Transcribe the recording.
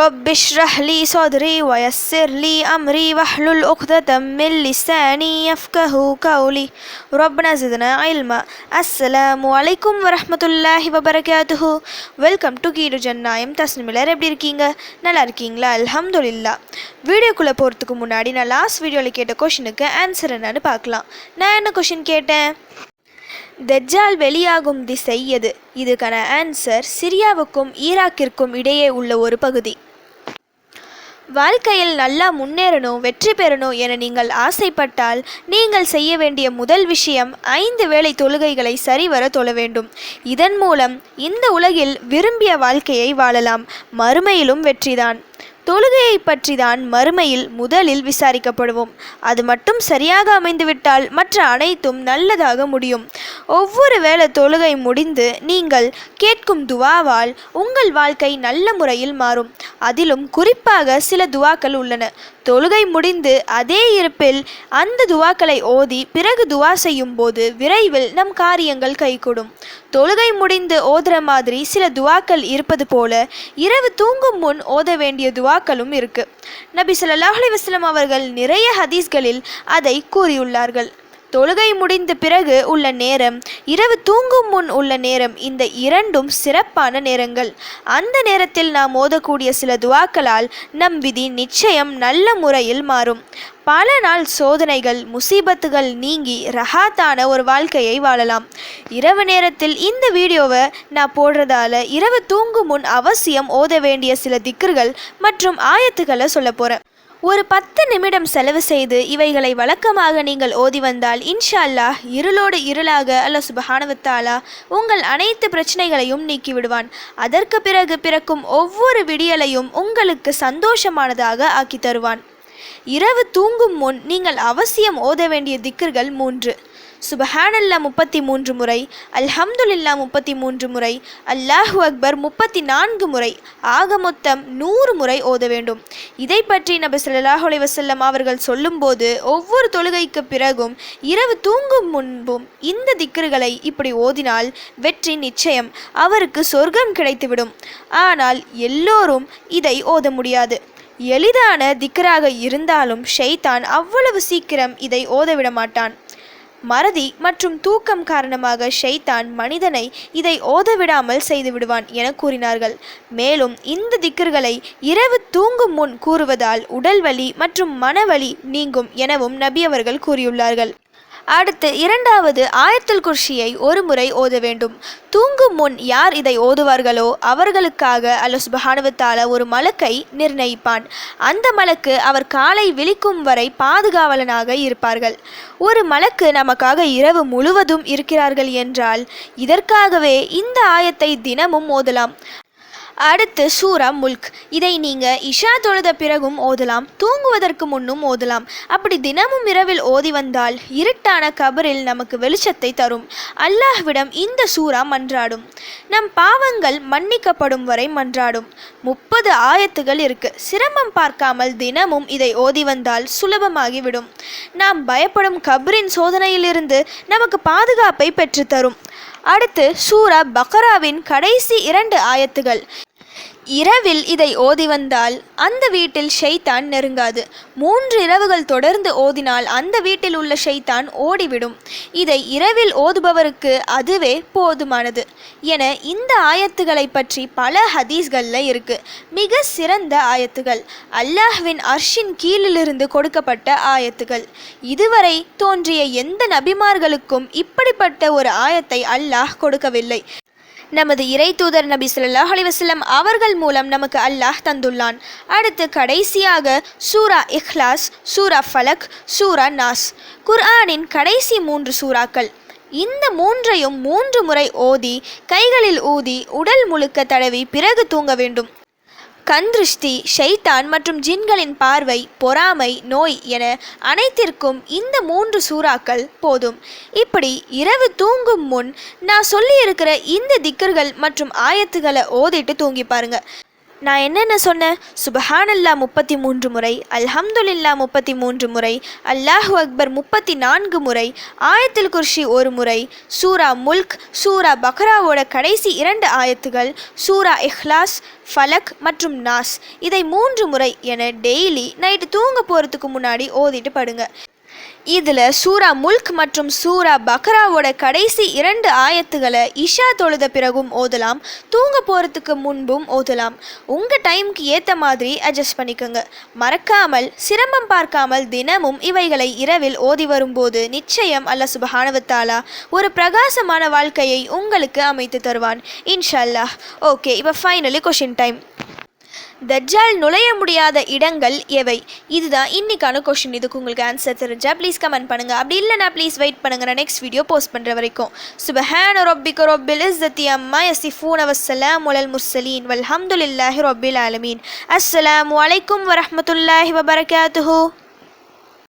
رب اشرح لي صدري ويسر لي أمري واحلل عقدة من لساني يفقهوا قولي ربنا زدنا علما. அஸ்ஸலாமு அலைக்கும் வரஹ்மத்துல்லாஹி வபரகாத்துஹு. Welcome to கீடு ஜன்னாயம். தஸ்னிமிலர் எப்படி இருக்கீங்க? நல்லா இருக்கீங்களா? அல்ஹம்துலில்லாஹ். வீடியோக்குள்ளே போகிறதுக்கு முன்னாடி நான் லாஸ்ட் வீடியோவில் கேட்ட கொஷினுக்கு ஆன்சர் என்னன்னு பார்க்கலாம். நான் என்ன கொஷின் கேட்டேன்? தஜ்ஜால் வெளியாகும் திசை எது? இதுக்கான ஆன்சர் சிரியாவுக்கும் ஈராக்கிற்கும் இடையே உள்ள ஒரு பகுதி. வாழ்க்கையில் நல்லா முன்னேறணும், வெற்றி பெறணும் என நீங்கள் ஆசைப்பட்டால் நீங்கள் செய்ய வேண்டிய முதல் விஷயம் 5 வேளை தொழுகைகளை சரிவர தொழ வேண்டும். இதன் மூலம் இந்த உலகில் விரும்பிய வாழ்க்கையை வாழலாம், மறுமையிலும் வெற்றிதான். தொழுகையை பற்றி தான் மறுமையில் முதலில் விசாரிக்கப்படுவோம். அது மட்டும் சரியாக அமைந்துவிட்டால் மற்ற அனைத்தும் நல்லதாக முடியும். ஒவ்வொரு வேளை தொழுகை முடிந்து நீங்கள் கேட்கும் துவாவால் உங்கள் வாழ்க்கை நல்ல முறையில் மாறும். அதிலும் குறிப்பாக சில துவாக்கள் உள்ளன. தொழுகை முடிந்து அதே இருப்பில் அந்த துவாக்களை ஓதி பிறகு துவா செய்யும் போது விரைவில் நம் காரியங்கள் கைகூடும். தொழுகை முடிந்து ஓதுற மாதிரி சில துவாக்கள் இருப்பது போல இரவு தூங்கும் முன் ஓத வேண்டிய துவாக்களும் இருக்கு. நபி ஸல்லல்லாஹு அலைஹி வஸல்லம் அவர்கள் நிறைய ஹதீஸ்களில் அதை கூறியுள்ளார்கள். தொழுகை முடிந்த பிறகு உள்ள நேரம், இரவு தூங்கும் முன் உள்ள நேரம், இந்த இரண்டும் சிறப்பான நேரங்கள். அந்த நேரத்தில் நாம் ஓதக்கூடிய சில துவாக்களால் நம் விதி நிச்சயம் நல்ல முறையில் மாறும். பல நாள் சோதனைகள், முசீபத்துகள் நீங்கி ரஹாத்தான ஒரு வாழ்க்கையை வாழலாம். இரவு நேரத்தில் இந்த வீடியோவை நான் போடுறதால இரவு தூங்கும் முன் அவசியம் ஓத வேண்டிய சில திக்ர்கள் மற்றும் ஆயத்துக்களை சொல்ல போகிறேன். ஒரு 10 நிமிடம் செலவு செய்து இவைகளை வழக்கமாக நீங்கள் ஓதி வந்தால் இன்ஷா அல்லாஹ் இருளோடு இருளாக அல்லாஹ் சுப்ஹானஹு வ தஆலா உங்கள் அனைத்து பிரச்சனைகளையும் நீக்கி விடுவான். அதற்கு பிறகு பிறக்கும் ஒவ்வொரு விடியலையும் உங்களுக்கு சந்தோஷமானதாக ஆக்கி தருவான். இரவு தூங்கும் முன் நீங்கள் அவசியம் ஓத வேண்டிய திக்ர்கள் 3. சுபஹானல்லாஹ் 33 முறை, அல்ஹம்துலில்லாஹ் 33 முறை, அல்லாஹு அக்பர் 34 முறை, ஆக மொத்தம் 100 முறை ஓத வேண்டும். இதை பற்றி நபி ஸல்லல்லாஹு அலைஹி வஸல்லம் அவர்கள் சொல்லும்போது ஒவ்வொரு தொழுகைக்கு பிறகும் இரவு தூங்கும் முன்பும் இந்த திக்ர்களை இப்படி ஓதினால் வெற்றி நிச்சயம், அவருக்கு சொர்க்கம் கிடைத்துவிடும். ஆனால் எல்லோரும் இதை ஓத முடியாது. எளிதான திக்ராக இருந்தாலும் ஷைத்தான் அவ்வளவு சீக்கிரம் இதை ஓதவிட மாட்டான். மறதி மற்றும் தூக்கம் காரணமாக ஷைத்தான் மனிதனை இதை ஓதவிடாமல் செய்து விடுவான் என கூறினார்கள். மேலும் இந்த திக்ர்களை இரவு தூங்கும் முன் கூறுவதால் உடல் வலி மற்றும் மனவலி நீங்கும் எனவும் நபி அவர்கள் கூறியுள்ளார்கள். அடுத்து 2வது ஆயத்துல் குர்சியை ஒரு முறை ஓத வேண்டும். தூங்கும் முன் யார் இதை ஓதுவார்களோ அவர்களுக்காக அல்லாஹ் சுப்ஹானஹு வ தஆலா ஒரு மலக்கை நிர்ணயிப்பான். அந்த மலக்கு அவர் காலை விழிக்கும் வரை பாதுகாவலனாக இருப்பார்கள். ஒரு மலக்கு நமக்காக இரவு முழுவதும் இருக்கிறார்கள் என்றால் இதற்காகவே இந்த ஆயத்தை தினமும் ஓதலாம். அடுத்து சூரா முல்க். இதை நீங்கள் இஷா தொழுத பிறகும் ஓதலாம், தூங்குவதற்கு முன்னும் ஓதலாம். அப்படி தினமும் இரவில் ஓதி வந்தால் இருட்டான கபரில் நமக்கு வெளிச்சத்தை தரும். அல்லாஹ்விடம் இந்த சூரா மன்றாடும். நம் பாவங்கள் மன்னிக்கப்படும் வரை மன்றாடும். 30 ஆயத்துகள் இருக்கு. சிரமம் பார்க்காமல் தினமும் இதை ஓதி வந்தால் சுலபமாகிவிடும். நாம் பயப்படும் கபரின் சோதனையிலிருந்து நமக்கு பாதுகாப்பை பெற்றுத்தரும். அடுத்து சூரா பக்ராவின் கடைசி 2 ஆயத்துகள். இரவில் இதை ஓதி வந்தால் அந்த வீட்டில் ஷைத்தான் நெருங்காது. 3 இரவுகள் தொடர்ந்து ஓதினால் அந்த வீட்டில் உள்ள ஷைத்தான் ஓடிவிடும். இதை இரவில் ஓதுபவருக்கு அதுவே போதுமானது என இந்த ஆயத்துகளை பற்றி பல ஹதீஸ்களில் இருக்கு. மிக சிறந்த ஆயத்துகள், அல்லாஹ்வின் அர்ஷின் கீழிலிருந்து கொடுக்கப்பட்ட ஆயத்துகள். இதுவரை தோன்றிய எந்த நபிமார்களுக்கும் இப்படிப்பட்ட ஒரு ஆயத்தை அல்லாஹ் கொடுக்கவில்லை. நமது இறை தூதர் நபி ஸல்லல்லாஹு அலைஹி வஸல்லம் அவர்கள் மூலம் நமக்கு அல்லாஹ் தந்துள்ளான். அடுத்து கடைசியாக சூரா இஹ்லாஸ், சூரா ஃபலக், சூரா நாஸ். குர்ஆனின் கடைசி 3 சூறாக்கள். இந்த 3ஐயும் 3 முறை ஓதி கைகளில் ஊதி உடல் முழுக்க தடவி பிறகு தூங்க வேண்டும். கண்திருஷ்டி, ஷைத்தான் மற்றும் ஜின்களின் பார்வை, பொறாமை, நோய் என அனைத்திற்கும் இந்த 3 சூறாக்கள் போதும். இப்படி இரவு தூங்கும் முன் நான் சொல்லியிருக்கிற இந்த திக்ர்கள் மற்றும் ஆயத்துக்களை ஓதிட்டு தூங்கி பாருங்க. நான் என்னென்ன சொன்னேன்? சுபஹானல்லா 33 முறை, அல்ஹம்துலில்லா 33 முறை, அல்லாஹு அக்பர் 34 முறை, ஆயத்துல் குர்ஷி 1 முறை, சூரா முல்க், சூரா பக்ராவோட கடைசி 2 ஆயத்துகள், சூரா இஹ்லாஸ், ஃபலக் மற்றும் நாஸ், இதை 3 முறை என டெய்லி நைட்டு தூங்க போகிறதுக்கு முன்னாடி ஓதிட்டு படுங்க. இதில் சூரா முல்க் மற்றும் சூரா பக்ராவோட கடைசி 2 ஆயத்துகளை இஷா தொழுத பிறகும் ஓதலாம், தூங்க போகிறதுக்கு முன்பும் ஓதலாம். உங்கள் டைமுக்கு ஏற்ற மாதிரி அட்ஜஸ்ட் பண்ணிக்கோங்க. மறக்காமல் சிரமம் பார்க்காமல் தினமும் இவைகளை இரவில் ஓதி வரும்போது நிச்சயம் அல்லாஹ் சுப்ஹானஹு வ தஆலா ஒரு பிரகாசமான வாழ்க்கையை உங்களுக்கு அமைத்து தருவான் இன்ஷா அல்லாஹ். ஓகே, இப்போ ஃபைனலி கொஷின் டைம். தஜ்ஜால் நுழைய முடியாத இடங்கள் எவை? இதுதான் இன்னைக்கான கொஷின். இதுக்கு உங்களுக்கு ஆன்சர் தெரிஞ்சா ப்ளீஸ் கமெண்ட் பண்ணுங்கள். அப்படி இல்லைனா ப்ளீஸ் வெயிட் பண்ணுங்கள், நான் நெக்ஸ்ட் வீடியோ போஸ்ட் பண்ணுற வரைக்கும். சுப்ஹான ரப்பிக ரப்பில் இஸ்ஸத்தி அம்மா யசிஃபூன வஸ்ஸலாமு அலல் முர்ஸலீன் வல்ஹம்துலில்லாஹி ரப்பில் ஆலமீன். அஸ்ஸலாமு அலைக்கும் வரஹ்மத்துல்லாஹி வபரகாத்துஹு.